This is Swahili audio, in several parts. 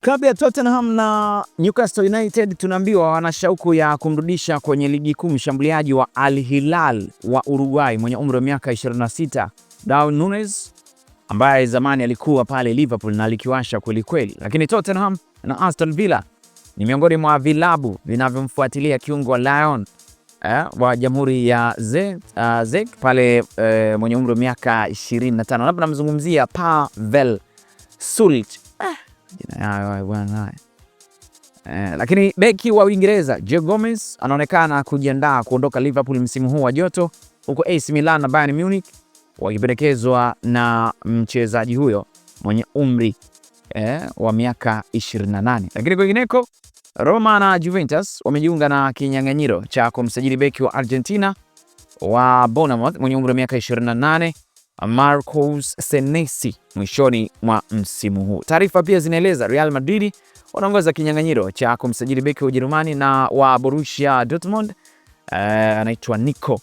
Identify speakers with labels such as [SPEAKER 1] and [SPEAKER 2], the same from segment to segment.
[SPEAKER 1] Klabu ya Tottenham na Newcastle United tunaambiwa wana shauku ya kumrudisha kwenye ligi kuu mshambuliaji wa Al Hilal wa Uruguay mwenye umri wa miaka 26, Darwin Núñez, ambaye zamani alikuwa pale Liverpool na alikiwasha kweli kweli. Lakini Tottenham na Aston Villa ni miongoni mwa vilabu vinavyomfuatilia kiungo wa Lyon wa Jamhuri ya Czech pale mwenye umri wa miaka 25. Labda namzungumzia Pavel Sulic. Lakini beki wa Uingereza Joe Gomez anaonekana kujiandaa kuondoka Liverpool msimu huu wa joto, huko AC Milan na Bayern Munich wakipendekezwa na mchezaji huyo mwenye umri wa miaka 28. Lakini kwingineko, Roma na Juventus wamejiunga na kinyang'anyiro cha kumsajili beki wa Argentina wa Bournemouth mwenye umri wa miaka 28 Marcos Senesi mwishoni mwa msimu huu. Taarifa pia zinaeleza Real Madrid wanaongoza kinyang'anyiro cha kumsajili beki wa Ujerumani na wa Borussia Dortmund anaitwa Nico.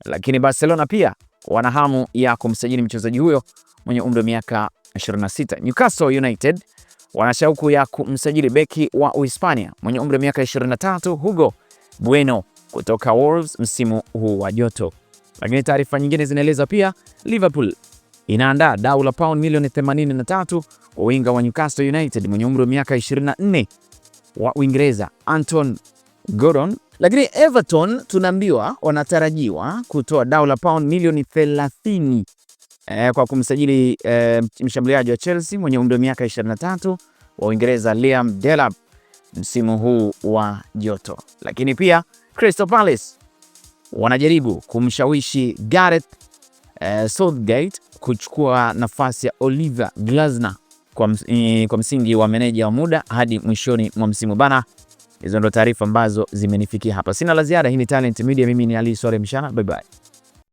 [SPEAKER 1] Lakini Barcelona pia wana hamu ya kumsajili mchezaji huyo mwenye umri wa miaka 26. Newcastle United wana shauku ya kumsajili beki wa Uhispania mwenye umri wa miaka 23 Hugo Bueno kutoka Wolves msimu huu wa joto. Lakini taarifa nyingine zinaeleza pia Liverpool inaandaa dau la pound milioni 83 kwa winga wa Newcastle United mwenye umri wa miaka 24 wa Uingereza Anton Gordon. Lakini Everton tunaambiwa wanatarajiwa kutoa dau la pound milioni 30 kwa kumsajili mshambuliaji wa Chelsea mwenye umri wa miaka 23 wa Uingereza Liam Delap msimu huu wa joto. Lakini pia Crystal Palace wanajaribu kumshawishi Gareth Southgate kuchukua nafasi ya Oliver Glasner kwa msingi wa meneja wa muda hadi mwishoni mwa msimu bana. Hizo ndo taarifa ambazo zimenifikia hapa. Sina la ziada. Hii ni Talent Media, mimi ni Ali Sware Mshana. Bye bye.